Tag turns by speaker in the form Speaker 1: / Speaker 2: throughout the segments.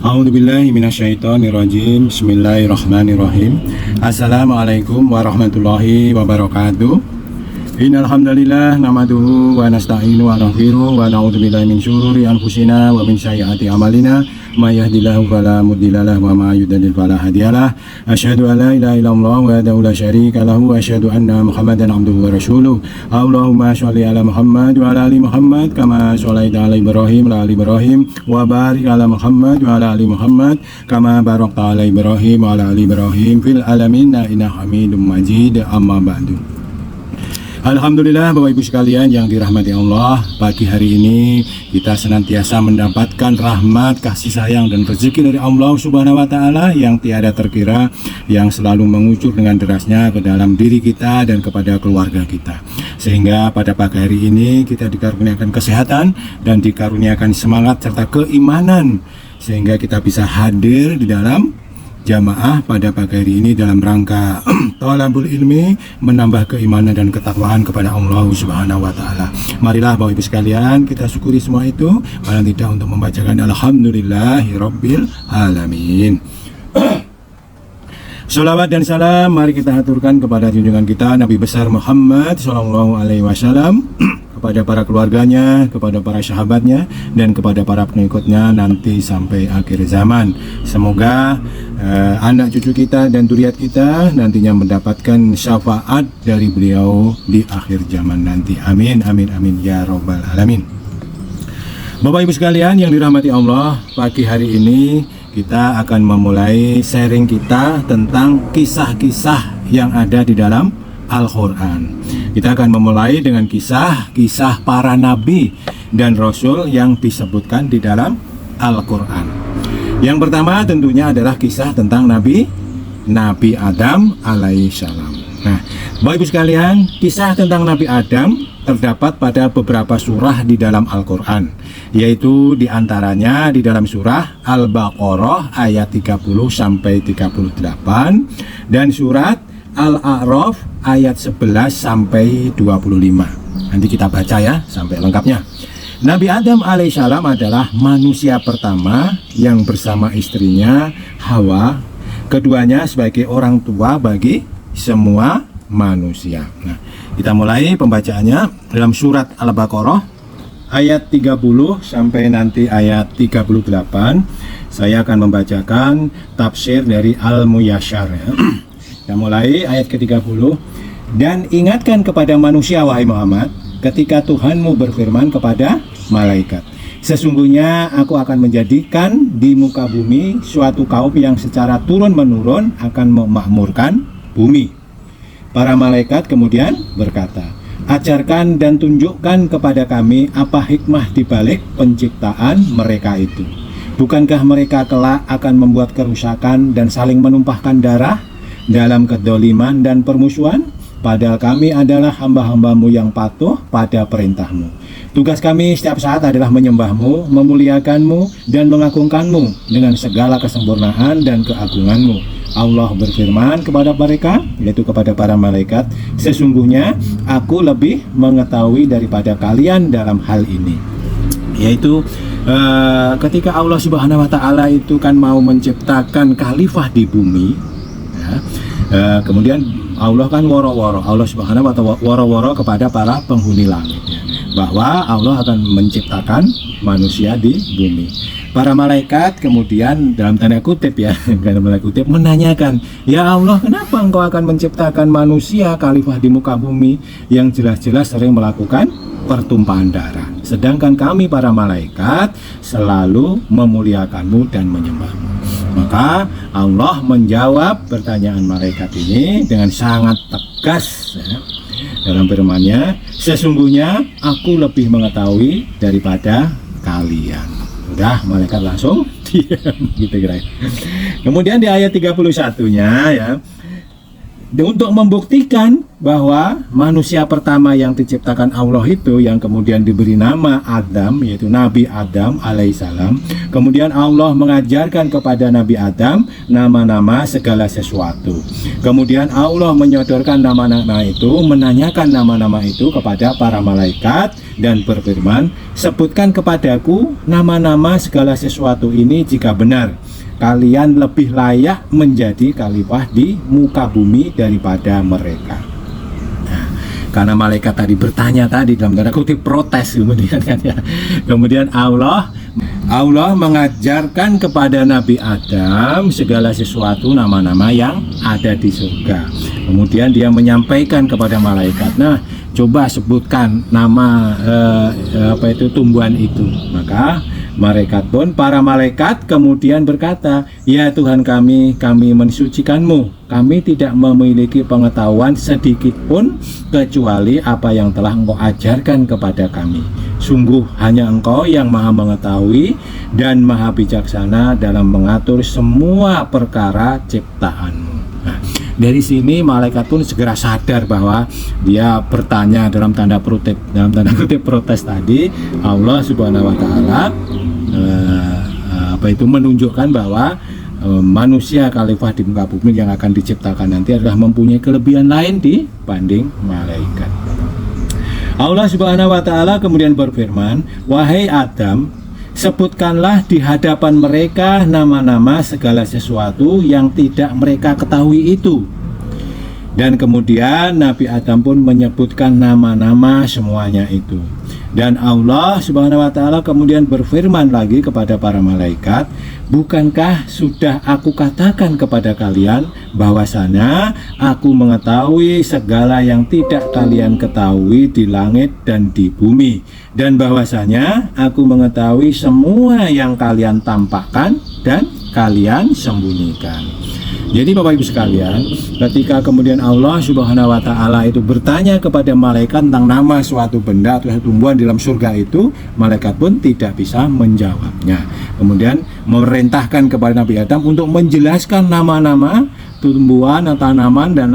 Speaker 1: A'udzubillahi minasyaitonirrajim. Bismillahirrahmanirrahim. Assalamualaikum warahmatullahi wabarakatuh. Innal hamdalillah nahmaduhu wa nasta'inu wa nastaghfiruh wa na'udzu billahi min syururi anfusina wa min sayyiati a'malina. May yahdihillahu fala mudilla lahu wa may yudlil fala hadiyalah. Asyhadu an la ilaha illallah wahdahu la syarika lahu wa asyhadu anna Muhammadan abduhu wa rasuluh. Allahumma shalli ala Muhammad wa ala ali Muhammad kama shallaita ala Ibrahim wa ala ali Ibrahim wa barik ala Muhammad wa ala ali Muhammad kama barakta ala Ibrahim wa ala ali Ibrahim fil alamin innaka Hamidum Majid. Amma ba'du. Alhamdulillah Bapak Ibu sekalian yang dirahmati Allah, pagi hari ini kita senantiasa mendapatkan rahmat, kasih sayang dan rezeki dari Allah Subhanahu wa taala yang tiada terkira, yang selalu mengucur dengan derasnya ke dalam diri kita dan kepada keluarga kita. Sehingga pada pagi hari ini kita dikaruniakan kesehatan dan dikaruniakan semangat serta keimanan sehingga kita bisa hadir di dalam jamaah pada pagi hari ini dalam rangka thalabul ilmi, menambah keimanan dan ketakwaan kepada Allah Subhanahu wa taala. Marilah Bapak Ibu sekalian, kita syukuri semua itu, paling tidak untuk membacakan alhamdulillahirabbil alamin. Sholawat dan salam mari kita aturkan kepada junjungan kita Nabi besar Muhammad sallallahu alaihi wasallam, kepada para keluarganya, kepada para sahabatnya, dan kepada para pengikutnya nanti sampai akhir zaman. Semoga anak cucu kita dan dzuriat kita nantinya mendapatkan syafaat dari beliau di akhir zaman nanti. Amin, amin, amin ya robbal alamin. Bapak Ibu sekalian yang dirahmati Allah, pagi hari ini kita akan memulai sharing kita tentang kisah-kisah yang ada di dalam Al-Quran. Kita akan memulai dengan kisah-kisah para nabi dan rasul yang disebutkan di dalam Al-Quran. Yang pertama tentunya adalah kisah tentang Nabi Adam alaihissalam. Nah, Bapak Ibu sekalian, kisah tentang Nabi Adam terdapat pada beberapa surah di dalam Al-Quran, yaitu diantaranya di dalam surah Al-Baqarah ayat 30 sampai 38 dan surat Al-A'raf ayat 11 sampai 25. Nanti kita baca ya sampai lengkapnya. Nabi Adam alaihissalam adalah manusia pertama yang bersama istrinya Hawa, keduanya sebagai orang tua bagi semua manusia. Nah, kita mulai pembacaannya dalam surat Al-Baqarah ayat 30 sampai nanti ayat 38. Saya akan membacakan tafsir dari Al-Muyasyar ya. Kita mulai ayat ke-30. Dan ingatkan kepada manusia wahai Muhammad, ketika Tuhanmu berfirman kepada malaikat, sesungguhnya aku akan menjadikan di muka bumi suatu kaum yang secara turun-menurun akan memakmurkan bumi. Para malaikat kemudian berkata, ajarkan dan tunjukkan kepada kami apa hikmah di balik penciptaan mereka itu. Bukankah mereka kelak akan membuat kerusakan dan saling menumpahkan darah dalam kedoliman dan permusuhan? Padahal kami adalah hamba-hambamu yang patuh pada perintahmu. Tugas kami setiap saat adalah menyembahmu, memuliakanmu, dan mengagungkanmu dengan segala kesempurnaan dan keagunganmu. Allah berfirman kepada mereka, yaitu kepada para malaikat, sesungguhnya aku lebih mengetahui daripada kalian dalam hal ini. Yaitu ketika Allah Subhanahu wa taala itu kan mau menciptakan khalifah di bumi ya, kemudian Allah kan woro-woro, Allah Subhanahu wa taala woro-woro kepada para penghuni langit ya, bahwa Allah akan menciptakan manusia di bumi. Para malaikat kemudian dalam tanda kutip ya, dalam tanda kutip menanyakan, ya Allah, kenapa engkau akan menciptakan manusia khalifah di muka bumi yang jelas-jelas sering melakukan pertumpahan darah, sedangkan kami para malaikat selalu memuliakanmu dan menyembahmu. Maka Allah menjawab pertanyaan malaikat ini dengan sangat tegas ya, dalam firman-Nya, sesungguhnya aku lebih mengetahui daripada kalian. Udah, malaikat langsung diam gitu kira. Kemudian di ayat 31-nya ya, untuk membuktikan bahwa manusia pertama yang diciptakan Allah itu yang kemudian diberi nama Adam, yaitu Nabi Adam alaihissalam. Kemudian Allah mengajarkan kepada Nabi Adam nama-nama segala sesuatu. Kemudian Allah menyodorkan nama-nama itu, menanyakan nama-nama itu kepada para malaikat dan berfirman, sebutkan kepadaku nama-nama segala sesuatu ini jika benar kalian lebih layak menjadi khalifah di muka bumi daripada mereka. Nah, karena malaikat tadi bertanya tadi dalam tanda kutip protes kemudian kan ya. Kemudian Allah mengajarkan kepada Nabi Adam segala sesuatu nama-nama yang ada di surga. Kemudian dia menyampaikan kepada malaikat, nah coba sebutkan nama tumbuhan itu. Maka para malaikat kemudian berkata, ya Tuhan kami mensucikanmu, kami tidak memiliki pengetahuan sedikit pun kecuali apa yang telah Engkau ajarkan kepada kami. Sungguh hanya Engkau yang maha mengetahui dan maha bijaksana dalam mengatur semua perkara ciptaanmu. Nah, dari sini malaikat pun segera sadar bahwa dia bertanya dalam tanda kutip protes tadi. Allah Subhanahu wa taala menunjukkan bahwa manusia khalifah di muka bumi yang akan diciptakan nanti adalah mempunyai kelebihan lain dibanding malaikat. Allah Subhanahu wa taala kemudian berfirman, wahai Adam, sebutkanlah di hadapan mereka nama-nama segala sesuatu yang tidak mereka ketahui itu. Dan kemudian Nabi Adam pun menyebutkan nama-nama semuanya itu. Dan Allah Subhanahu wa taala kemudian berfirman lagi kepada para malaikat, bukankah sudah aku katakan kepada kalian bahwasanya aku mengetahui segala yang tidak kalian ketahui di langit dan di bumi, dan bahwasanya aku mengetahui semua yang kalian tampakkan dan kalian sembunyikan. Jadi Bapak Ibu sekalian, ketika kemudian Allah Subhanahu wa taala itu bertanya kepada malaikat tentang nama suatu benda atau tumbuhan di dalam surga itu, malaikat pun tidak bisa menjawabnya. Kemudian memerintahkan kepada Nabi Adam untuk menjelaskan nama-nama tumbuhan atau tanaman dan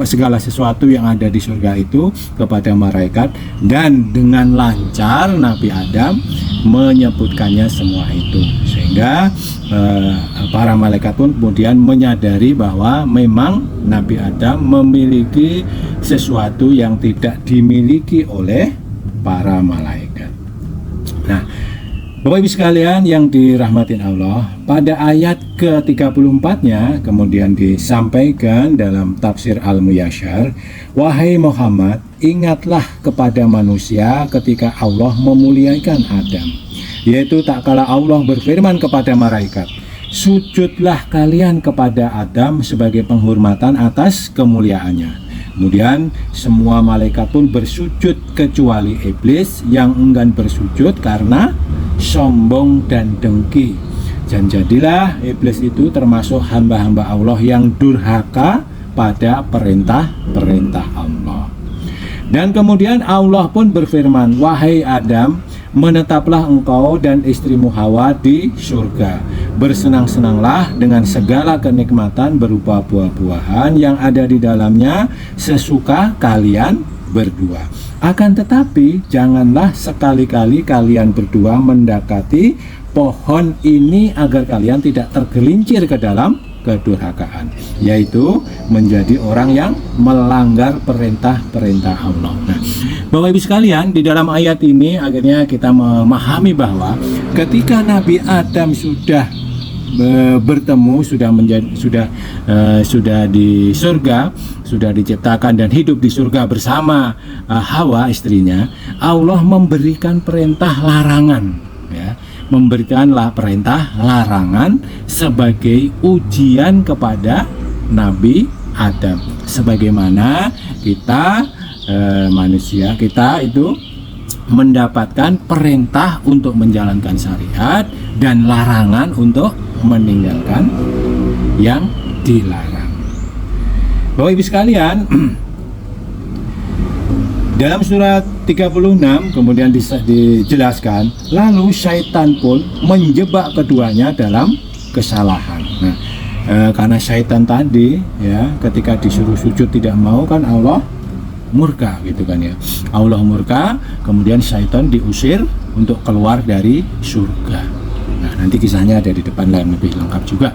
Speaker 1: segala sesuatu yang ada di surga itu kepada malaikat, dan dengan lancar Nabi Adam menyebutkannya semua itu, sehingga para malaikat pun kemudian menyadari bahwa memang Nabi Adam memiliki sesuatu yang tidak dimiliki oleh para malaikat. Nah, Bapak Ibu sekalian yang dirahmatin Allah, pada ayat ke-34-nya kemudian disampaikan dalam tafsir Al-Muyasyar, wahai Muhammad, ingatlah kepada manusia ketika Allah memuliakan Adam, yaitu tak kala Allah berfirman kepada malaikat, sujudlah kalian kepada Adam sebagai penghormatan atas kemuliaannya. Kemudian semua malaikat pun bersujud kecuali iblis yang enggan bersujud karena sombong dan dengki. Dan jadilah iblis itu termasuk hamba-hamba Allah yang durhaka pada perintah-perintah Allah. Dan kemudian Allah pun berfirman, wahai Adam, menetaplah engkau dan istrimu Hawa di surga. Bersenang-senanglah dengan segala kenikmatan berupa buah-buahan yang ada di dalamnya sesuka kalian berdua. Akan tetapi janganlah sekali-kali kalian berdua mendekati pohon ini agar kalian tidak tergelincir ke dalam kedurhakaan, yaitu menjadi orang yang melanggar perintah-perintah Allah. Nah, Bapak Ibu sekalian, di dalam ayat ini akhirnya kita memahami bahwa ketika Nabi Adam sudah bertemu, sudah di surga, sudah diciptakan dan hidup di surga bersama Hawa istrinya, Allah memberikan perintah larangan, ya, memberikanlah perintah larangan sebagai ujian kepada Nabi Adam, sebagaimana kita manusia, kita itu mendapatkan perintah untuk menjalankan syariat dan larangan untuk meninggalkan yang dilarang. Bapak Ibu sekalian, dalam surat 36 kemudian dijelaskan, lalu syaitan pun menjebak keduanya dalam kesalahan. Nah, Karena syaitan tadi ya, ketika disuruh sujud tidak mau, kan Allah murka gitu kan ya. Allah murka, kemudian syaitan diusir untuk keluar dari surga. Nah, nanti kisahnya ada di depan dan lebih lengkap juga.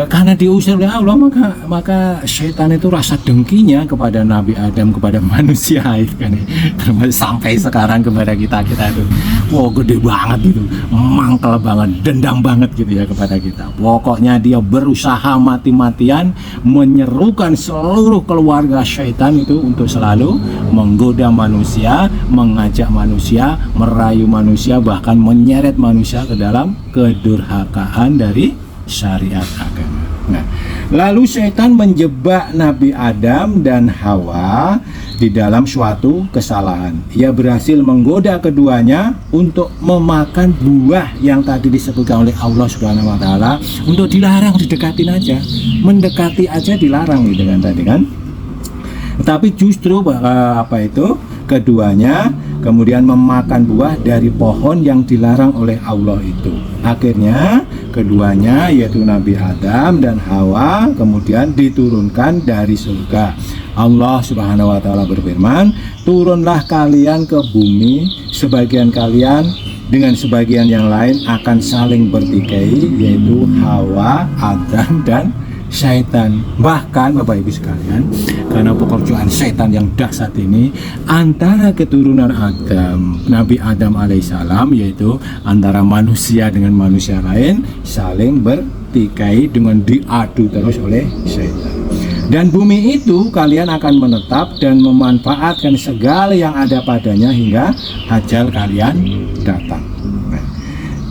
Speaker 1: Karena diusir oleh Allah, maka syaitan itu rasa dengkinya kepada Nabi Adam, kepada manusia itu kan, termasuk sampai sekarang kepada kita itu, wow, gede banget gitu, mangkel banget, dendam banget gitu ya kepada kita. Pokoknya dia berusaha mati-matian menyerukan seluruh keluarga syaitan itu untuk selalu menggoda manusia, mengajak manusia, merayu manusia, bahkan menyeret manusia ke dalam kedurhakaan dari syariat agama. Nah, lalu syaitan menjebak Nabi Adam dan Hawa di dalam suatu kesalahan. Ia berhasil menggoda keduanya untuk memakan buah yang tadi disebutkan oleh Allah Subhanahu wa taala untuk dilarang, didekatin aja. Mendekati aja dilarang gitu kan tadi kan. Tapi justru keduanya kemudian memakan buah dari pohon yang dilarang oleh Allah itu. Akhirnya keduanya, yaitu Nabi Adam dan Hawa, kemudian diturunkan dari surga. Allah Subhanahu wa taala berfirman, "Turunlah kalian ke bumi, sebagian kalian dengan sebagian yang lain akan saling bertikai, yaitu Hawa, Adam dan syaitan." Bahkan Bapak Ibu sekalian, karena pekerjaan syaitan yang dahsyat ini, antara keturunan Adam, Nabi Adam alaihissalam, yaitu antara manusia dengan manusia lain, saling bertikai dengan diadu terus oleh syaitan. Dan bumi itu kalian akan menetap dan memanfaatkan segala yang ada padanya hingga ajal kalian datang.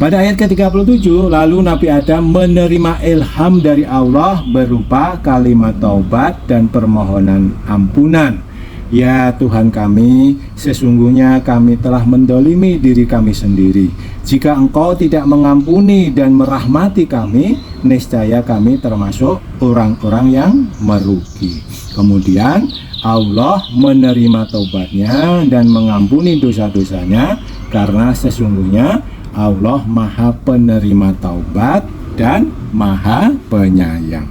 Speaker 1: Pada ayat ke-37, lalu Nabi Adam menerima ilham dari Allah berupa kalimat taubat dan permohonan ampunan. Ya Tuhan kami, sesungguhnya kami telah mendolimi diri kami sendiri. Jika Engkau tidak mengampuni dan merahmati kami, niscaya kami termasuk orang-orang yang merugi. Kemudian Allah menerima taubatnya dan mengampuni dosa-dosanya, karena sesungguhnya Allah Maha Penerima Taubat dan Maha Penyayang.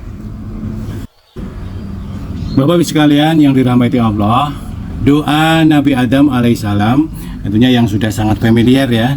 Speaker 1: Bapak-Ibu sekalian yang dirahmati Allah, doa Nabi Adam alaihissalam tentunya yang sudah sangat familiar ya,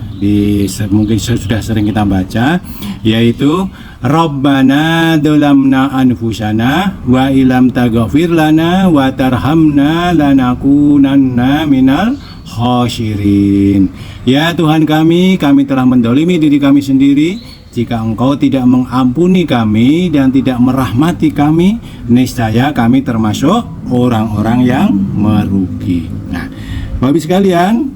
Speaker 1: mungkin sudah sering kita baca, yaitu Rabbana dzalamna anfusana wa ilam taghfir lana wa tarhamna lanakunanna minal khosyirin. Ya Tuhan kami telah mendolimi diri kami sendiri. Jika Engkau tidak mengampuni kami dan tidak merahmati kami, niscaya kami termasuk orang-orang yang merugi. Nah, Bapak sekalian,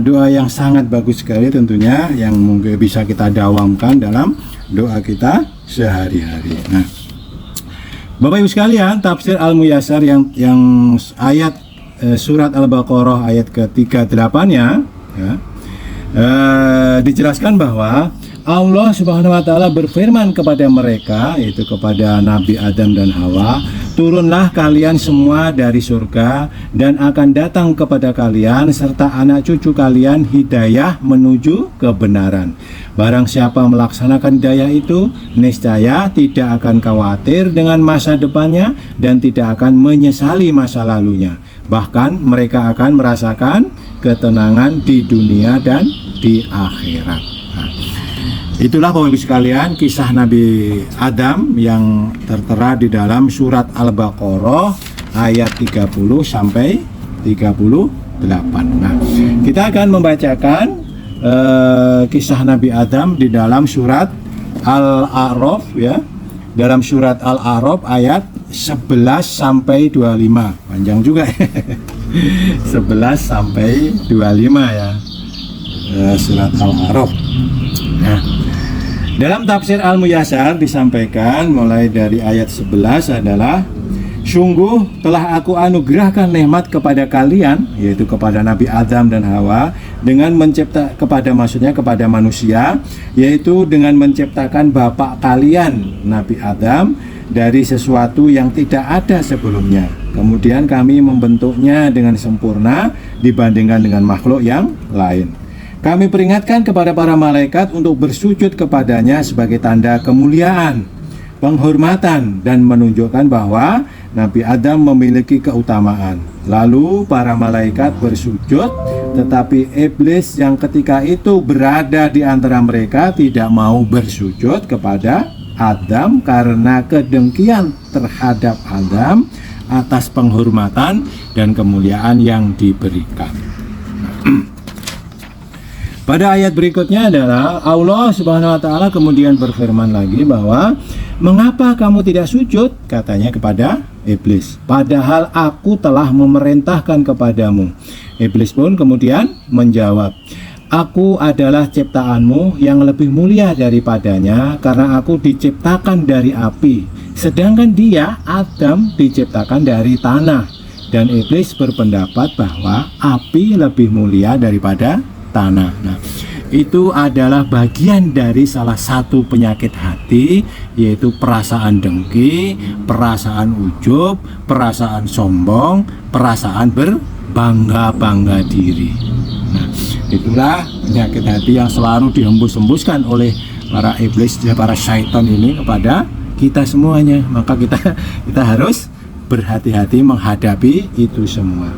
Speaker 1: doa yang sangat bagus sekali tentunya, yang mungkin bisa kita dawamkan dalam doa kita sehari-hari. Nah, Bapak Ibu sekalian, tafsir Al-Muyassar yang ayat surat Al-Baqarah ayat ke-38-nya ya, dijelaskan bahwa Allah Subhanahu wa taala berfirman kepada mereka, yaitu kepada Nabi Adam dan Hawa, "Turunlah kalian semua dari surga dan akan datang kepada kalian serta anak cucu kalian hidayah menuju kebenaran. Barang siapa melaksanakan hidayah itu, niscaya tidak akan khawatir dengan masa depannya dan tidak akan menyesali masa lalunya. Bahkan mereka akan merasakan ketenangan di dunia dan di akhirat." Nah, itulah Bapak Ibu sekalian kisah Nabi Adam yang tertera di dalam surat Al-Baqarah ayat 30 sampai 38. Nah, kita akan membacakan kisah Nabi Adam di dalam surat Al-A'raf ya. Dalam surat Al-A'raf ayat 11 sampai 25. Panjang juga ya. 11 sampai 25 ya. Surat Al-A'raf. Nah, dalam tafsir Al-Muyassar disampaikan mulai dari ayat 11 adalah, "Sungguh telah aku anugerahkan nikmat kepada kalian," yaitu kepada Nabi Adam dan Hawa, dengan kepada manusia, yaitu dengan menciptakan bapak kalian Nabi Adam dari sesuatu yang tidak ada sebelumnya. Kemudian kami membentuknya dengan sempurna dibandingkan dengan makhluk yang lain. Kami peringatkan kepada para malaikat untuk bersujud kepadanya sebagai tanda kemuliaan. penghormatan dan menunjukkan bahwa Nabi Adam memiliki keutamaan. Lalu para malaikat bersujud, tetapi iblis yang ketika itu berada di antara mereka tidak mau bersujud kepada Adam karena kedengkian terhadap Adam atas penghormatan dan kemuliaan yang diberikan. Pada ayat berikutnya adalah Allah Subhanahu wa taala kemudian berfirman lagi bahwa mengapa kamu tidak sujud, katanya kepada iblis, padahal aku telah memerintahkan kepadamu. Iblis pun kemudian menjawab, aku adalah ciptaanmu yang lebih mulia daripadanya karena aku diciptakan dari api, sedangkan dia, Adam, diciptakan dari tanah. Dan iblis berpendapat bahwa api lebih mulia daripada tanah. Nah, itu adalah bagian dari salah satu penyakit hati, yaitu perasaan dengki, perasaan ujub, perasaan sombong, perasaan berbangga-bangga diri. Nah, itulah penyakit hati yang selalu dihembus-hembuskan oleh para iblis, para syaitan ini kepada kita semuanya. Maka kita harus berhati-hati menghadapi itu semua.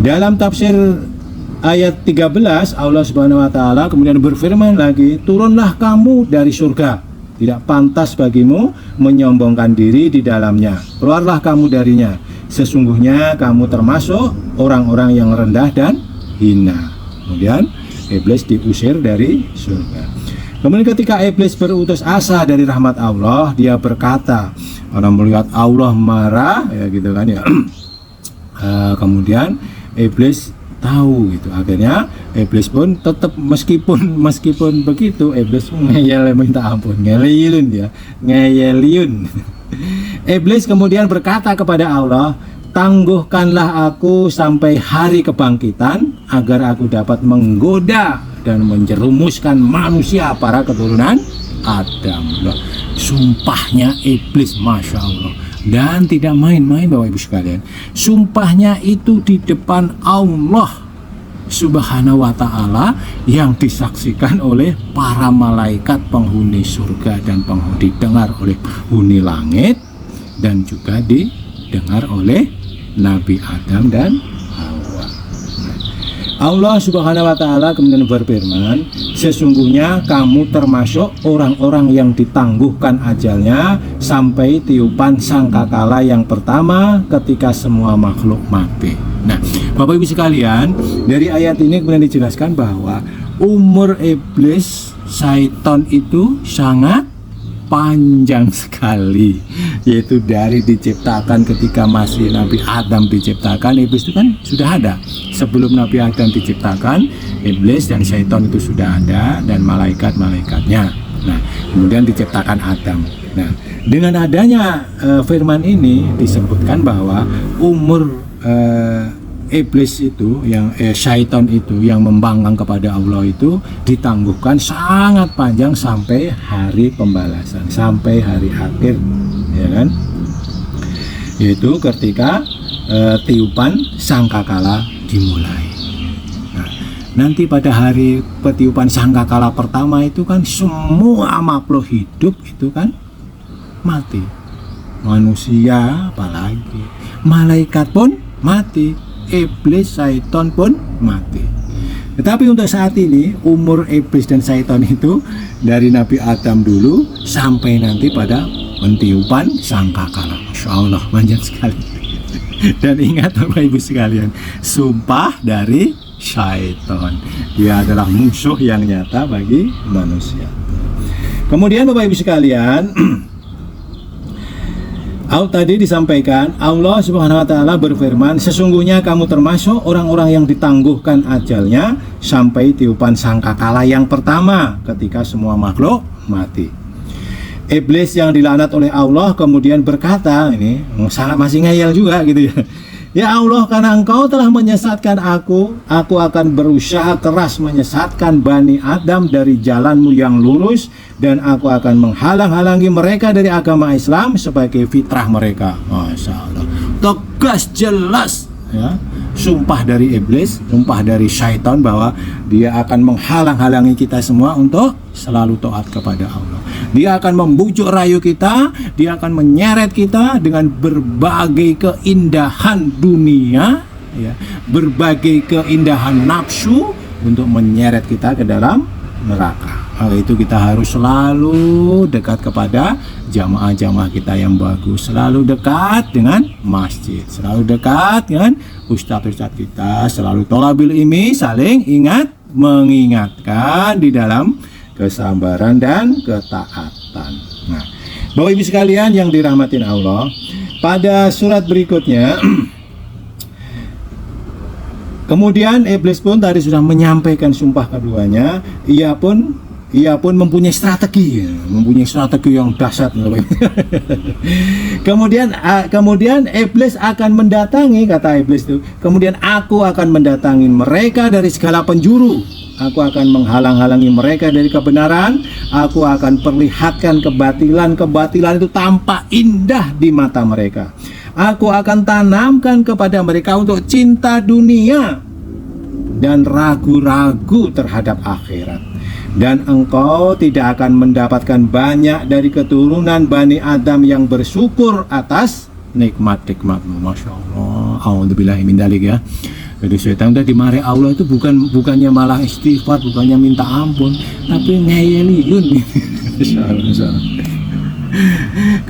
Speaker 1: Dalam tafsir ayat 13, Allah Subhanahu wa taala kemudian berfirman lagi, turunlah kamu dari surga, tidak pantas bagimu menyombongkan diri di dalamnya, keluarlah kamu darinya, sesungguhnya kamu termasuk orang-orang yang rendah dan hina. Kemudian iblis diusir dari surga. Kemudian ketika iblis berutus asa dari rahmat Allah, dia berkata, orang melihat Allah marah, ya gitu kan ya. Kemudian iblis tahu gitu, akhirnya iblis pun tetap meskipun begitu, iblis ngeyel minta ampun, ngeyeliun. Iblis kemudian berkata kepada Allah, tangguhkanlah aku sampai hari kebangkitan agar aku dapat menggoda dan menjerumuskan manusia para keturunan Adam. Loh, sumpahnya iblis, masya Allah, dan tidak main-main Bapak Ibu sekalian. Sumpahnya itu di depan Allah Subhanahu wa taala yang disaksikan oleh para malaikat penghuni surga dan didengar oleh penghuni langit dan juga didengar oleh Nabi Adam dan Hawa. Allah Subhanahu wa taala kemudian berfirman, sesungguhnya kamu termasuk orang-orang yang ditangguhkan ajalnya sampai tiupan sangkakala yang pertama ketika semua makhluk mati. Nah, Bapak Ibu sekalian, dari ayat ini kemudian dijelaskan bahwa umur iblis syaitan itu sangat panjang sekali, yaitu dari diciptakan ketika masih Nabi Adam diciptakan. Iblis itu kan sudah ada sebelum Nabi Adam diciptakan. Iblis dan syaitan itu sudah ada, dan malaikat-malaikatnya. Nah, kemudian diciptakan Adam. Nah, dengan adanya firman ini disebutkan bahwa umur iblis itu yang syaitan itu yang membangkang kepada Allah itu ditangguhkan sangat panjang sampai hari pembalasan, sampai hari akhir, ya kan, yaitu ketika tiupan sangkakala dimulai. Nah, nanti pada hari petiupan sangkakala pertama itu kan semua makhluk hidup itu kan mati, manusia apalagi, malaikat pun mati, iblis, syaitan pun mati. Tetapi untuk saat ini umur iblis dan syaitan itu dari Nabi Adam dulu sampai nanti pada pentiupan sangkakala. Masya Allah, panjang sekali. Dan ingat Bapak Ibu sekalian, sumpah dari syaitan, dia adalah musuh yang nyata bagi manusia. Kemudian Bapak Ibu sekalian, tadi disampaikan Allah Subhanahu wa taala berfirman, sesungguhnya kamu termasuk orang-orang yang ditangguhkan ajalnya sampai tiupan sangkakala yang pertama ketika semua makhluk mati. Iblis yang dilaknat oleh Allah kemudian berkata, ini masih ngeyel juga gitu ya. Ya Allah, karena engkau telah menyesatkan aku akan berusaha keras menyesatkan Bani Adam dari jalanmu yang lurus, dan aku akan menghalang-halangi mereka dari agama Islam sebagai fitrah mereka. Masya Allah, tegas jelas ya, sumpah dari iblis, sumpah dari syaitan bahwa dia akan menghalang-halangi kita semua untuk selalu taat kepada Allah. Dia akan membujuk rayu kita, dia akan menyeret kita dengan berbagai keindahan dunia, ya, berbagai keindahan nafsu untuk menyeret kita ke dalam neraka. Oleh itu kita harus selalu dekat kepada jamaah-jamaah kita yang bagus, selalu dekat dengan masjid, selalu dekat dengan ustadz-ustadz kita, selalu tholabil ilmi, saling ingat mengingatkan di dalam kesabaran dan ketaatan. Nah, Bapak Ibu sekalian yang dirahmatin Allah, pada surat berikutnya kemudian iblis pun tadi sudah menyampaikan sumpah keduanya, ia pun mempunyai strategi yang dahsyat. Kemudian iblis akan mendatangi, kata iblis itu, kemudian aku akan mendatangi mereka dari segala penjuru, aku akan menghalang-halangi mereka dari kebenaran, aku akan perlihatkan kebatilan itu tampak indah di mata mereka, aku akan tanamkan kepada mereka untuk cinta dunia dan ragu-ragu terhadap akhirat. Dan engkau tidak akan mendapatkan banyak dari keturunan Bani Adam yang bersyukur atas nikmat-nikmatmu. Masya Allah, a'udzubillahi min dzalik ya. Jadi setan udah dimarahi Allah itu bukannya malah istighfar, bukannya minta ampun, tapi ngeyeliun.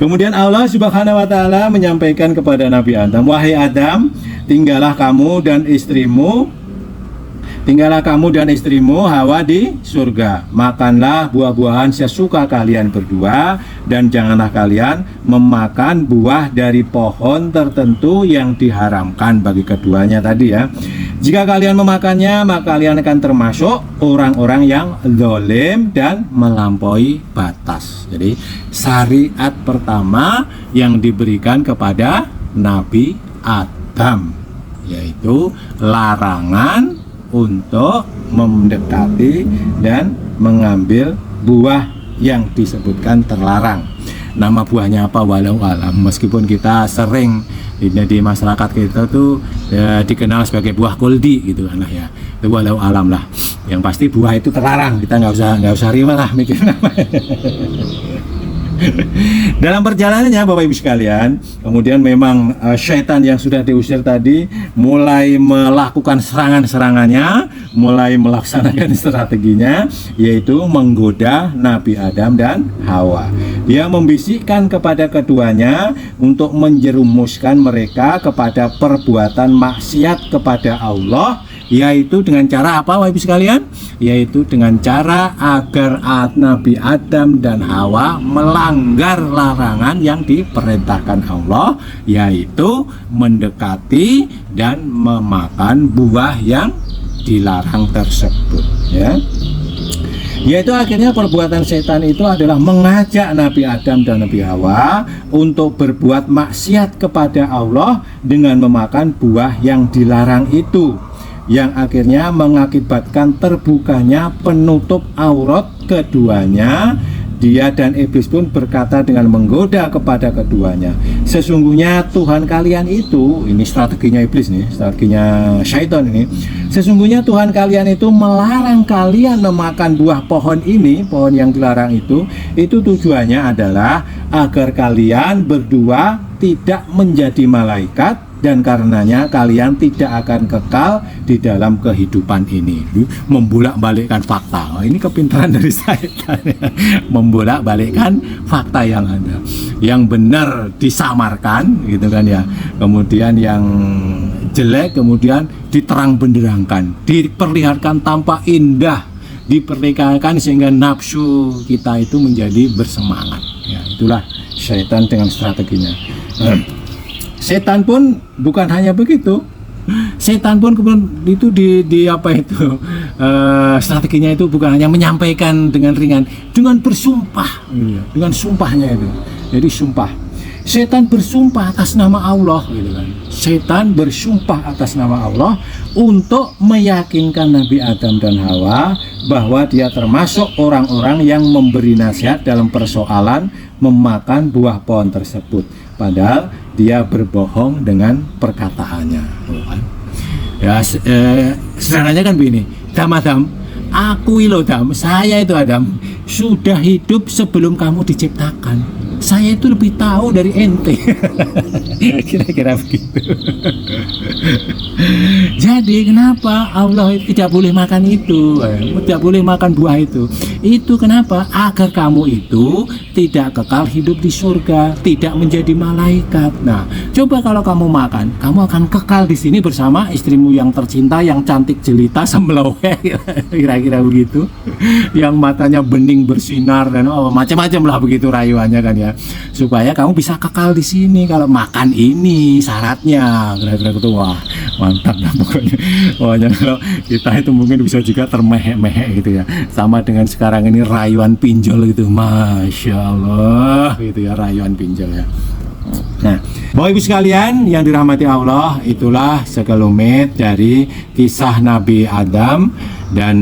Speaker 1: Kemudian Allah Subhanahu wa taala menyampaikan kepada Nabi Adam, wahai Adam, tinggallah kamu dan istrimu Hawa di surga. Makanlah buah-buahan sesuka kalian berdua, dan janganlah kalian memakan buah dari pohon tertentu yang diharamkan bagi keduanya tadi ya. Jika kalian memakannya, maka kalian akan termasuk orang-orang yang zalim dan melampaui batas. Jadi syariat pertama yang diberikan kepada Nabi Adam yaitu larangan untuk mendekati dan mengambil buah yang disebutkan terlarang. Nama buahnya apa walau alam, meskipun kita sering di masyarakat kita tuh ya, dikenal sebagai buah kuldi gitu kan lah ya, itu walau alam lah. Yang pasti buah itu terlarang, kita nggak usah riwah lah mikir namanya. Dalam perjalanannya Bapak Ibu sekalian, kemudian memang syaitan yang sudah diusir tadi mulai melakukan serangannya, mulai melaksanakan strateginya, yaitu menggoda Nabi Adam dan Hawa. Dia membisikkan kepada keduanya untuk menjerumuskan mereka kepada perbuatan maksiat kepada Allah, yaitu dengan cara apa Bapak Ibu sekalian? Yaitu dengan cara agar Nabi Adam dan Hawa melanggar larangan yang diperintahkan Allah, yaitu mendekati dan memakan buah yang dilarang tersebut ya. Yaitu akhirnya perbuatan setan itu adalah mengajak Nabi Adam dan Nabi Hawa untuk berbuat maksiat kepada Allah dengan memakan buah yang dilarang itu, yang akhirnya mengakibatkan terbukanya penutup aurat keduanya. Dia dan iblis pun berkata dengan menggoda kepada keduanya, sesungguhnya Tuhan kalian itu, ini strateginya iblis nih, strateginya syaitan ini, sesungguhnya Tuhan kalian itu melarang kalian memakan buah pohon ini, pohon yang dilarang itu tujuannya adalah agar kalian berdua tidak menjadi malaikat, dan karenanya kalian tidak akan kekal di dalam kehidupan ini. Membolak-balikkan fakta. Ini kepintaran dari syaitan. Membolak-balikkan fakta yang ada. Yang benar disamarkan, gitu kan ya. Kemudian yang jelek kemudian diterang benderangkan, diperlihatkan tampak indah, diperlihatkan sehingga nafsu kita itu menjadi bersemangat. Ya, itulah syaitan dengan strateginya. Setan pun bukan hanya begitu. Setan pun kemudian itu di apa itu strateginya itu bukan hanya menyampaikan dengan ringan, dengan bersumpah, dengan sumpahnya itu. Jadi sumpah. Setan bersumpah atas nama Allah, gitu kan. Setan bersumpah atas nama Allah untuk meyakinkan Nabi Adam dan Hawa bahwa dia termasuk orang-orang yang memberi nasihat dalam persoalan memakan buah pohon tersebut. Padahal dia berbohong dengan perkataannya. Ya, sederhananya kan begini, Adam, aku lo Adam, saya itu Adam sudah hidup sebelum kamu diciptakan. Saya itu lebih tahu dari ente. Kira-kira begitu. Jadi kenapa Allah tidak boleh makan itu, tidak boleh makan buah itu? Itu kenapa? Agar kamu itu tidak kekal hidup di surga, tidak menjadi malaikat. Nah, coba kalau kamu makan, kamu akan kekal di sini bersama istrimu yang tercinta, yang cantik jelita sembelaweh, kira-kira begitu, yang matanya bening bersinar dan macam-macam lah begitu rayuannya kan ya, supaya kamu bisa kekal di sini. Kalau makan ini syaratnya, kira-kira gitu. Wah, mantap lah pokoknya. Pokoknya kalau kita itu mungkin bisa juga termehek-mehek gitu ya, sama dengan sekarang ini rayuan pinjol gitu, Masya Allah gitu ya, rayuan pinjol ya. Nah, Bapak Ibu sekalian yang dirahmati Allah, itulah sekelumit dari kisah Nabi Adam dan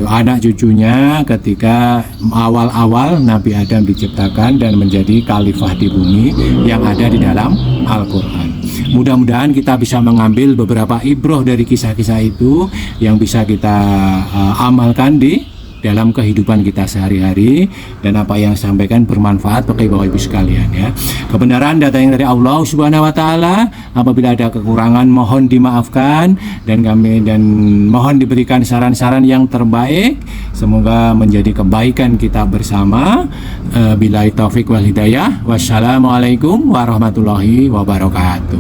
Speaker 1: anak cucunya ketika awal-awal Nabi Adam diciptakan dan menjadi khalifah di bumi yang ada di dalam Al-Quran. Mudah-mudahan kita bisa mengambil beberapa ibroh dari kisah-kisah itu yang bisa kita amalkan di dalam kehidupan kita sehari-hari, dan apa yang sampaikan bermanfaat bagi Bapak Ibu sekalian ya. Kebenaran datang dari Allah Subhanahu wa taala. Apabila ada kekurangan mohon dimaafkan dan mohon diberikan saran-saran yang terbaik, semoga menjadi kebaikan kita bersama. Billahi taufik wal hidayah. Wassalamualaikum warahmatullahi wabarakatuh.